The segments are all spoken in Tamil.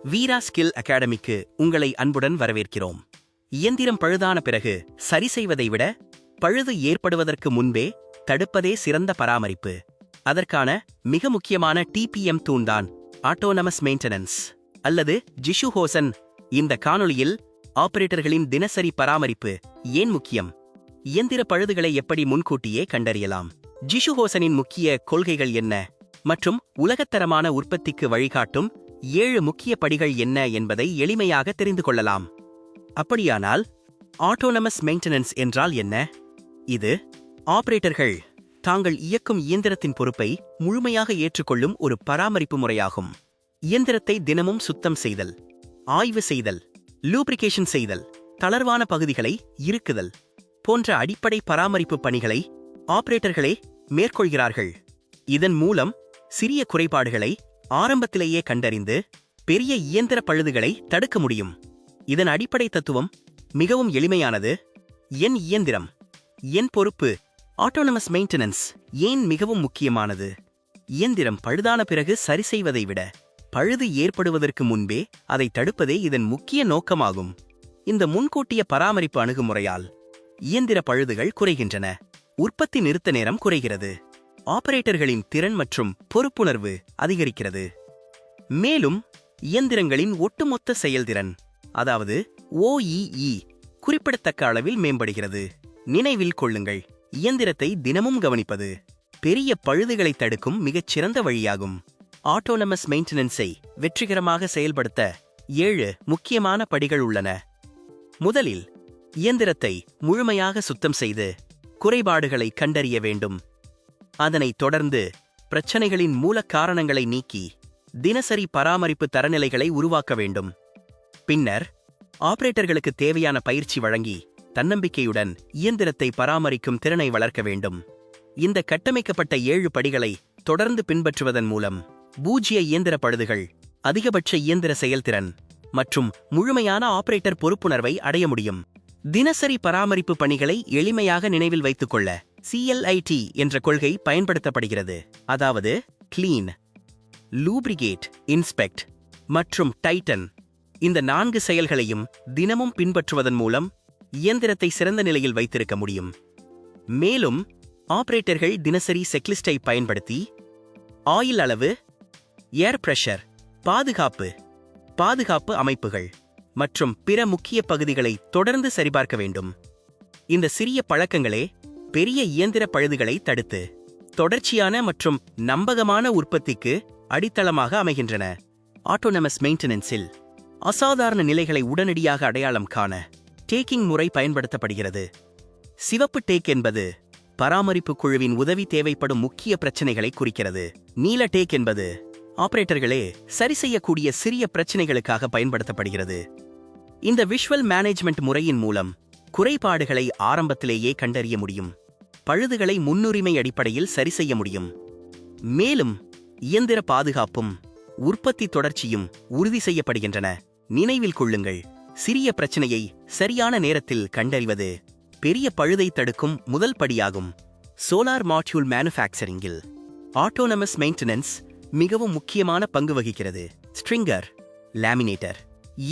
வீரா ஸ்கில் அகாடமிக்கு உங்களை அன்புடன் வரவேற்கிறோம். இயந்திரம் பழுதான பிறகு சரி செய்வதை விட பழுது ஏற்படுவதற்கு முன்பே தடுப்பதே சிறந்த பராமரிப்பு. அதற்கான மிக முக்கியமான டிபிஎம் தூண்தான் ஆட்டோனமஸ் மெயின்டெனன்ஸ் அல்லது ஜிஷுஹோசன். இந்த காணொளியில் ஆபரேட்டர்களின் தினசரி பராமரிப்பு ஏன் முக்கியம், இயந்திர பழுதுகளை எப்படி முன்கூட்டியே கண்டறியலாம், ஜிஷுஹோசனின் முக்கிய கொள்கைகள் என்ன மற்றும் உலகத்தரமான உற்பத்திக்கு வழிகாட்டும் 7 முக்கிய படிகள் என்ன என்பதை எளிமையாக தெரிந்து கொள்ளலாம். அப்படியானால் ஆட்டோனமஸ் மெயின்டெனன்ஸ் என்றால் என்ன? இது ஆபரேட்டர்கள் தாங்கள் இயக்கும் இயந்திரத்தின் பொறுப்பை முழுமையாக ஏற்றுக்கொள்ளும் ஒரு பராமரிப்பு முறையாகும். இயந்திரத்தை தினமும் சுத்தம் செய்தல், ஆய்வு செய்தல், லூப்ரிகேஷன் செய்தல், தளர்வான பகுதிகளை இருக்குதல் போன்ற அடிப்படை பராமரிப்பு பணிகளை ஆபரேட்டர்களே மேற்கொள்கிறார்கள். இதன் மூலம் சிறிய குறைபாடுகளை ஆரம்பத்திலேயே கண்டறிந்து பெரிய இயந்திர பழுதுகளை தடுக்க முடியும். இதன் அடிப்படை தத்துவம் மிகவும் எளிமையானது. என் இயந்திரம், என் பொறுப்பு. ஆட்டோனமஸ் மெயின்டெனன்ஸ் ஏன் மிகவும் முக்கியமானது? இயந்திரம் பழுதான பிறகு சரி செய்வதை விட பழுது ஏற்படுவதற்கு முன்பே அதை தடுப்பதே இதன் முக்கிய நோக்கமாகும். இந்த முன்கூட்டிய பராமரிப்பு அணுகுமுறையால் இயந்திர பழுதுகள் குறைகின்றன, உற்பத்தி நிறுத்த நேரம் குறைகிறது, ஆபரேட்டர்களின் திறன் மற்றும் பொறுப்புணர்வு அதிகரிக்கிறது. மேலும் இயந்திரங்களின் ஒட்டுமொத்த செயல்திறன், அதாவது OEE, குறிப்பிடத்தக்க அளவில் மேம்படுகிறது. நினைவில் கொள்ளுங்கள், இயந்திரத்தை தினமும் கவனிப்பது பெரிய பழுதுகளை தடுக்கும் மிகச்சிறந்த வழியாகும். ஆட்டோனமஸ் மெயின்டெனன்ஸை வெற்றிகரமாக செயல்படுத்த 7 முக்கியமான படிகள் உள்ளன. முதலில் இயந்திரத்தை முழுமையாக சுத்தம் செய்து குறைபாடுகளை கண்டறிய வேண்டும். அதனைத் தொடர்ந்து பிரச்சனைகளின் மூல காரணங்களை நீக்கி தினசரி பராமரிப்பு தரநிலைகளை உருவாக்க வேண்டும். பின்னர் ஆபரேட்டர்களுக்கு தேவையான பயிற்சி வழங்கி தன்னம்பிக்கையுடன் இயந்திரத்தை பராமரிக்கும் திறனை வளர்க்க வேண்டும். இந்த கட்டமைக்கப்பட்ட 7 படிகளை தொடர்ந்து பின்பற்றுவதன் மூலம் பூஜ்ய இயந்திர பழுதுகள், அதிகபட்ச இயந்திர செயல்திறன் மற்றும் முழுமையான ஆபரேட்டர் பொறுப்புணர்வை அடைய முடியும். தினசரி பராமரிப்பு பணிகளை எளிமையாக நினைவில் வைத்துக் கொள்ள CLIT என்ற கொள்கை பயன்படுத்தப்படுகிறது. அதாவது கிளீன், லூப்ரிகேட், இன்ஸ்பெக்ட் மற்றும் டைட்டன். இந்த 4 செயல்களையும் தினமும் பின்பற்றுவதன் மூலம் இயந்திரத்தை சிறந்த நிலையில் வைத்திருக்க முடியும். மேலும் ஆபரேட்டர்கள் தினசரி செக்லிஸ்டை பயன்படுத்தி ஆயில் அளவு, ஏர் பிரஷர், பாதுகாப்பு அமைப்புகள் மற்றும் பிற முக்கிய பகுதிகளை தொடர்ந்து சரிபார்க்க வேண்டும். இந்த சிறிய பழக்கங்களே பெரிய இயந்திர பழுதுகளை தடுத்து தொடர்ச்சியான மற்றும் நம்பகமான உற்பத்திக்கு அடித்தளமாக அமைகின்றன. ஆட்டோனமஸ் மெயின்டெனன்ஸில் அசாதாரண நிலைகளை உடனடியாக அடையாளம் காண டேக்கிங் முறை பயன்படுத்தப்படுகிறது. சிவப்பு டேக் என்பது பராமரிப்பு குழுவின் உதவி தேவைப்படும் முக்கிய பிரச்சினைகளை குறிக்கிறது. நீல டேக் என்பது ஆபரேட்டர்களே சரி செய்யக்கூடிய சிறிய பிரச்சினைகளுக்காக பயன்படுத்தப்படுகிறது. இந்த விஷுவல் மேனேஜ்மெண்ட் முறையின் மூலம் குறைபாடுகளை ஆரம்பத்திலேயே கண்டறிய முடியும், பழுதுகளை முன்னுரிமை அடிப்படையில் சரி செய்ய முடியும். மேலும் இயந்திர பாதுகாப்பும் உற்பத்தி தொடர்ச்சியும் உறுதி செய்யப்படுகின்றன. நினைவில் கொள்ளுங்கள், சிறிய பிரச்சனையை சரியான நேரத்தில் கண்டறிவது பெரிய பழுதை தடுக்கும் முதல் படியாகும். சோலார் மாட்யூல் மேனுஃபேக்சரிங்கில் ஆட்டோனமஸ் மெயின்டெனன்ஸ் மிகவும் முக்கியமான பங்கு வகிக்கிறது. ஸ்ட்ரிங்கர், லேமினேட்டர்,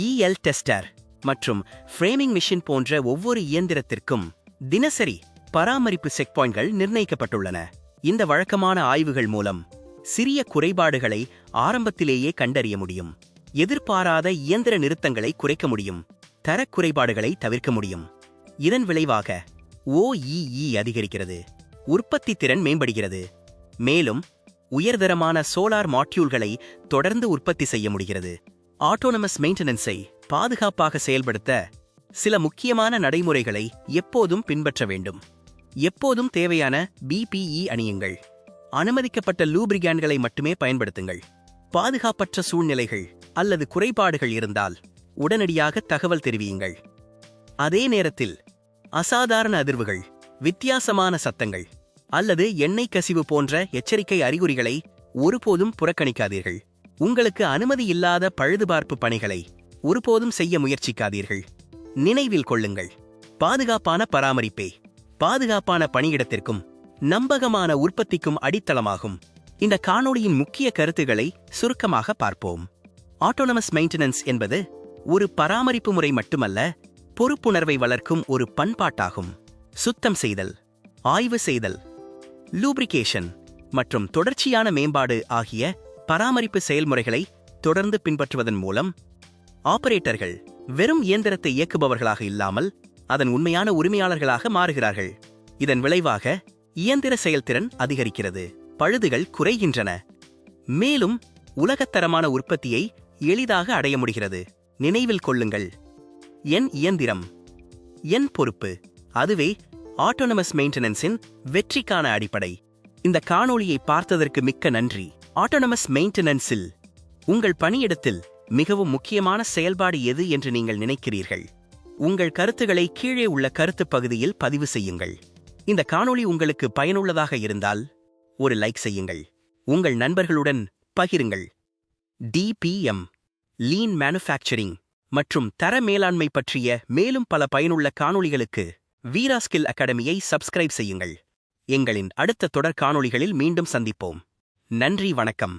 EL டெஸ்டர் மற்றும் ஃப்ரேமிங் மிஷின் போன்ற ஒவ்வொரு இயந்திரத்திற்கும் தினசரி பராமரிப்பு செக் பாயிண்ட்கள் நிர்ணயிக்கப்பட்டுள்ளன. இந்த வழக்கமான ஆய்வுகள் மூலம் சிறிய குறைபாடுகளை ஆரம்பத்திலேயே கண்டறிய முடியும், எதிர்பாராத இயந்திர நிறுத்தங்களை குறைக்க முடியும், தரக் குறைபாடுகளை தவிர்க்க முடியும். இதன் விளைவாக OEE அதிகரிக்கிறது, உற்பத்தி திறன் மேம்படுகிறது, மேலும் உயர்தரமான சோலார் மாட்யூல்களை தொடர்ந்து உற்பத்தி செய்ய முடிகிறது. ஆட்டோனமஸ் மெயின்டெனன்ஸை பாதுகாப்பாக செயல்படுத்த சில முக்கியமான நடைமுறைகளை எப்போதும் பின்பற்ற வேண்டும். எப்போதும் தேவையான BPE அணியுங்கள். அனுமதிக்கப்பட்ட லூப்ரிகேன்ட்களை மட்டுமே பயன்படுத்துங்கள். பாதுகாப்பற்ற சூழ்நிலைகள் அல்லது குறைபாடுகள் இருந்தால் உடனடியாக தகவல் தெரிவியுங்கள். அதே நேரத்தில் அசாதாரண அதிர்வுகள், வித்தியாசமான சத்தங்கள் அல்லது எண்ணெய் கசிவு போன்ற எச்சரிக்கை அறிகுறிகளை ஒருபோதும் புறக்கணிக்காதீர்கள். உங்களுக்கு அனுமதி இல்லாத பழுதுபார்ப்பு பணிகளை ஒருபோதும் செய்ய முயற்சிக்காதீர்கள். நினைவில் கொள்ளுங்கள், பாதுகாப்பான பராமரிப்பே பாதுகாப்பான பணியிடத்திற்கும் நம்பகமான உற்பத்திக்கும் அடித்தளமாகும். இந்த காணொளியின் முக்கிய கருத்துக்களை சுருக்கமாக பார்ப்போம். ஆட்டோனமஸ் மெயின்டெனன்ஸ் என்பது ஒரு பராமரிப்பு முறை மட்டுமல்ல, பொறுப்புணர்வை வளர்க்கும் ஒரு பண்பாட்டாகும். சுத்தம் செய்தல், ஆய்வு செய்தல், லூப்ரிகேஷன் மற்றும் தொடர்ச்சியான மேம்பாடு ஆகிய பராமரிப்பு செயல்முறைகளை தொடர்ந்து பின்பற்றுவதன் மூலம் ஆபரேட்டர்கள் வெறும் இயந்திரத்தை இயக்குபவர்களாக இல்லாமல் அதன் உண்மையான உரிமையாளர்களாக மாறுகிறார்கள். இதன் விளைவாக இயந்திர செயல்திறன் அதிகரிக்கிறது, பழுதுகள் குறைகின்றன, மேலும் உலகத்தரமான உற்பத்தியை எளிதாக அடைய முடிகிறது. நினைவில் கொள்ளுங்கள், என் இயந்திரம், என் பொறுப்பு. அதுவே ஆட்டோனமஸ் மெயின்டெனன்ஸின் வெற்றிக்கான அடிப்படை. இந்த காணொளியை பார்த்ததற்கு மிக்க நன்றி. ஆட்டோனமஸ் மெயின்டெனன்ஸில் உங்கள் பணியிடத்தில் மிகவும் முக்கியமான செயல்பாடு எது என்று நீங்கள் நினைக்கிறீர்கள்? உங்கள் கருத்துக்களை கீழே உள்ள கருத்துப் பகுதியில் பதிவு செய்யுங்கள். இந்த காணொளி உங்களுக்கு பயனுள்ளதாக இருந்தால் ஒரு லைக் செய்யுங்கள், உங்கள் நண்பர்களுடன் பகிருங்கள். டிபிஎம், லீன் மேனுஃபேக்சரிங் மற்றும் தர மேலாண்மை பற்றிய மேலும் பல பயனுள்ள காணொளிகளுக்கு வீரா ஸ்கில் அகாடமியை சப்ஸ்கிரைப் செய்யுங்கள். எங்களின் அடுத்த தொடர் காணொளிகளில் மீண்டும் சந்திப்போம். நன்றி, வணக்கம்.